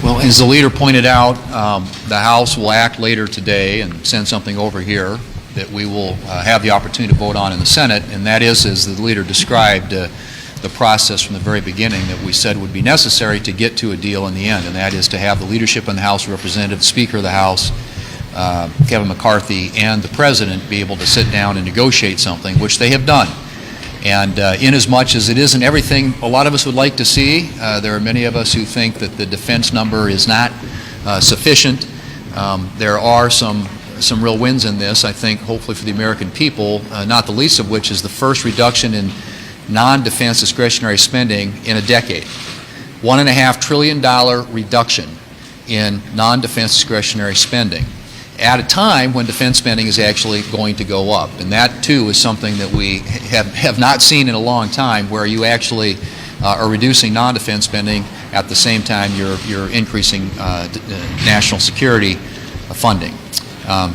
Well, as the leader pointed out, the House will act later today and send something over here that we will have the opportunity to vote on in the Senate, and that is, as the leader described, the process from the very beginning that we said would be necessary to get to a deal in the end, and that is to have the leadership in the House of Representatives, Speaker of the House, Kevin McCarthy, and the President be able to sit down and negotiate something, which they have done. And inasmuch as it isn't everything a lot of us would like to see, there are many of us who think that the defense number is not sufficient. There are some real wins in this, I think, hopefully for the American people, not the least of which is the first reduction in non-defense discretionary spending in a decade. $1.5 trillion reduction in non-defense discretionary spending at a time when defense spending is actually going to go up. And that, too, is something that we have not seen in a long time, where you actually are reducing non-defense spending at the same time you're increasing national security funding.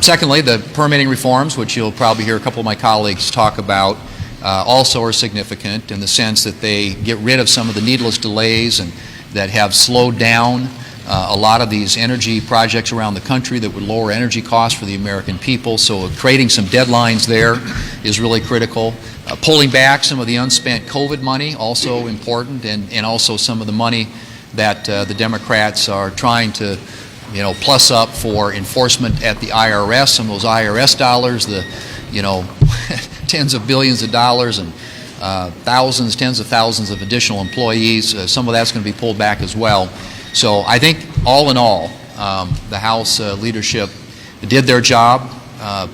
Secondly, the permitting reforms, which you'll probably hear a couple of my colleagues talk about, also are significant in the sense that they get rid of some of the needless delays and that have slowed down a lot of these energy projects around the country that would lower energy costs for the American people. So creating some deadlines there is really critical. Pulling back some of the unspent COVID money, also important, and also some of the money that the Democrats are trying to plus up for enforcement at the IRS, some of those IRS dollars, the tens of billions of dollars and thousands, tens of thousands of additional employees. Some of that's going to be pulled back as well. So I think all in all, the House leadership did their job,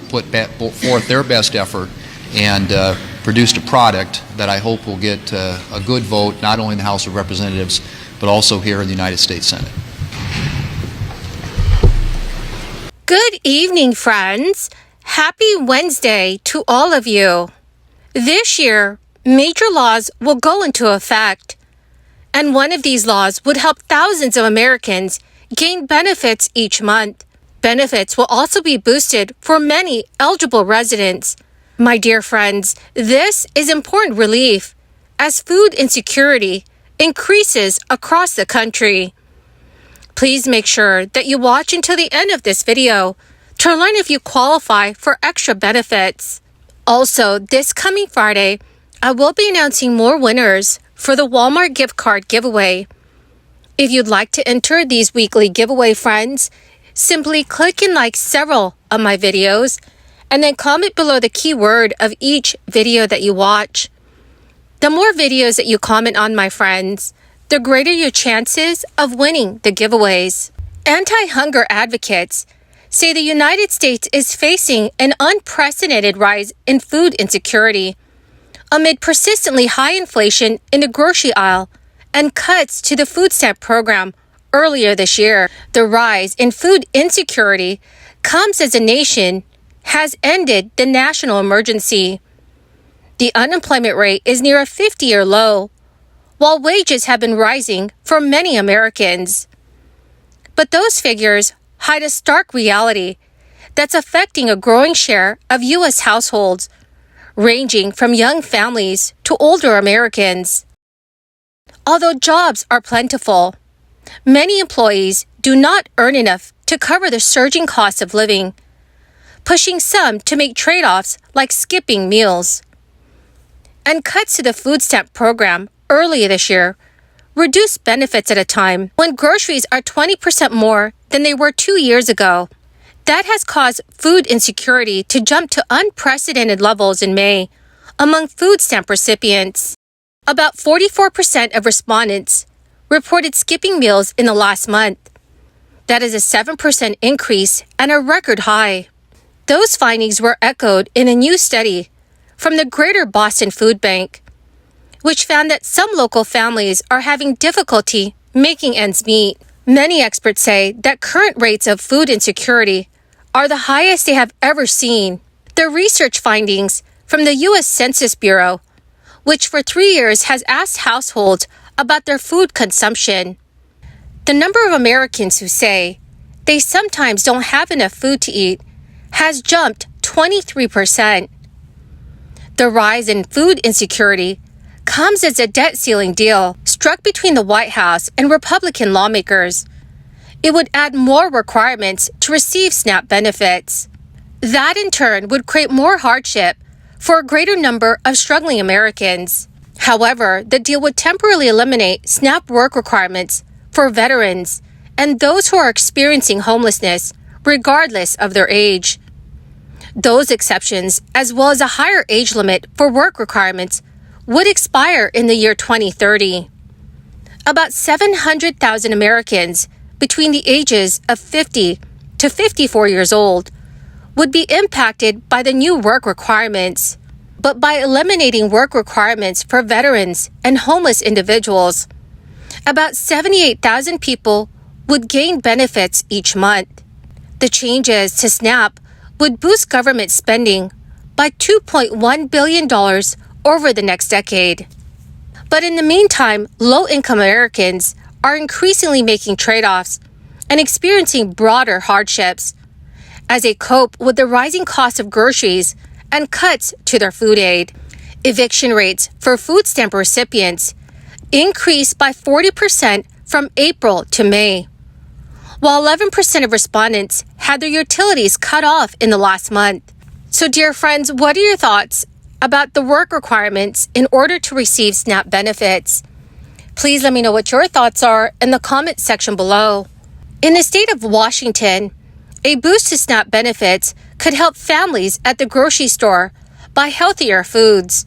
put forth their best effort, and produced a product that I hope will get a good vote, not only in the House of Representatives, but also here in the United States Senate. Good evening, friends. Happy Wednesday to all of you. This year, major laws will go into effect. And one of these laws would help thousands of Americans gain benefits each month. Benefits will also be boosted for many eligible residents. My dear friends, this is important relief as food insecurity increases across the country. Please make sure that you watch until the end of this video to learn if you qualify for extra benefits. Also, this coming Friday, I will be announcing more winners for the Walmart gift card giveaway. If you'd like to enter these weekly giveaway, friends, simply click and like several of my videos and then comment below the keyword of each video that you watch. The more videos that you comment on, my friends, the greater your chances of winning the giveaways. Anti-hunger advocates say the United States is facing an unprecedented rise in food insecurity amid persistently high inflation in the grocery aisle and cuts to the food stamp program earlier this year. The rise in food insecurity comes as the nation has ended the national emergency. The unemployment rate is near a 50-year low, while wages have been rising for many Americans. But those figures hide a stark reality that's affecting a growing share of U.S. households, ranging from young families to older Americans. Although jobs are plentiful, many employees do not earn enough to cover the surging cost of living, pushing some to make trade-offs like skipping meals. And cuts to the food stamp program earlier this year reduced benefits at a time when groceries are 20% more than they were 2 years ago. That has caused food insecurity to jump to unprecedented levels in May among food stamp recipients. About 44% of respondents reported skipping meals in the last month. That is a 7% increase and a record high. Those findings were echoed in a new study from the Greater Boston Food Bank, which found that some local families are having difficulty making ends meet. Many experts say that current rates of food insecurity are the highest they have ever seen. The research findings from the U.S. Census Bureau, which for 3 years has asked households about their food consumption. The number of Americans who say they sometimes don't have enough food to eat has jumped 23%. The rise in food insecurity comes as a debt ceiling deal struck between the White House and Republican lawmakers it would add more requirements to receive SNAP benefits. That in turn would create more hardship for a greater number of struggling Americans. However, the deal would temporarily eliminate SNAP work requirements for veterans and those who are experiencing homelessness regardless of their age. Those exceptions, as well as a higher age limit for work requirements, would expire in the year 2030. About 700,000 Americans between the ages of 50 to 54 years old would be impacted by the new work requirements. But by eliminating work requirements for veterans and homeless individuals, about 78,000 people would gain benefits each month. The changes to SNAP would boost government spending by $2.1 billion over the next decade. But in the meantime, low-income Americans are increasingly making trade-offs and experiencing broader hardships as they cope with the rising cost of groceries and cuts to their food aid. Eviction rates for food stamp recipients increased by 40% from April to May, while 11% of respondents had their utilities cut off in the last month. So, dear friends, what are your thoughts about the work requirements in order to receive SNAP benefits? Please let me know what your thoughts are in the comment section below. In the state of Washington, a boost to SNAP benefits could help families at the grocery store buy healthier foods.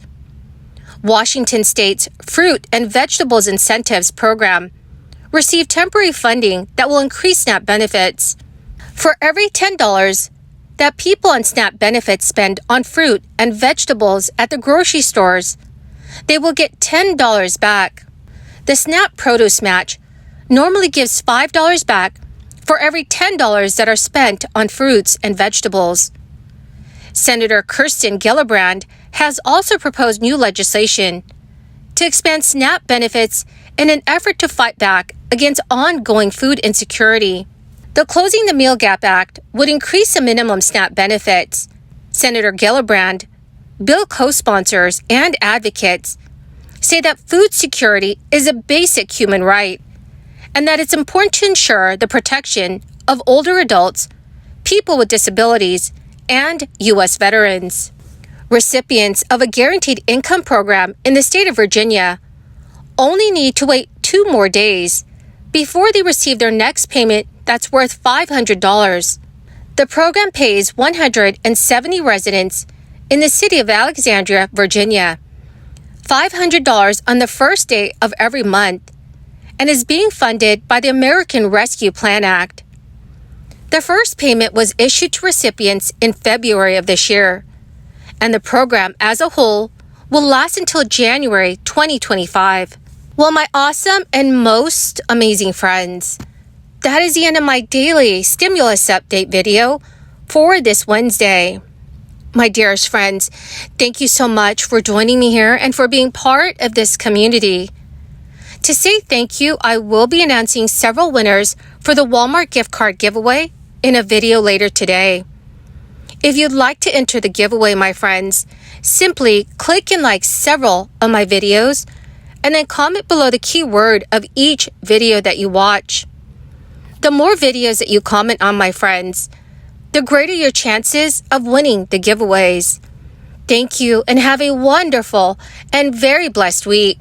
Washington State's Fruit and Vegetables Incentives Program received temporary funding that will increase SNAP benefits. For every $10 that people on SNAP benefits spend on fruit and vegetables at the grocery stores, they will get $10 back. The SNAP Produce Match normally gives $5 back for every $10 that are spent on fruits and vegetables. Senator Kirsten Gillibrand has also proposed new legislation to expand SNAP benefits in an effort to fight back against ongoing food insecurity. The Closing the Meal Gap Act would increase the minimum SNAP benefits. Senator Gillibrand, bill co-sponsors, and advocates say that food security is a basic human right and that it's important to ensure the protection of older adults, people with disabilities, and U.S. veterans. Recipients of a guaranteed income program in the state of Virginia only need to wait 2 more days before they receive their next payment that's worth $500. The program pays 170 residents in the city of Alexandria, Virginia, $500 on the first day of every month and is being funded by the American Rescue Plan Act. The first payment was issued to recipients in February of this year, and the program as a whole will last until January 2025. Well, my awesome and most amazing friends, that is the end of my daily stimulus update video for this Wednesday. My dearest friends, thank you so much for joining me here and for being part of this community. To say thank you, I will be announcing several winners for the Walmart gift card giveaway in a video later today. If you'd like to enter the giveaway, my friends, simply click and like several of my videos and then comment below the keyword of each video that you watch. The more videos that you comment on, my friends, the greater your chances of winning the giveaways. Thank you and have a wonderful and very blessed week.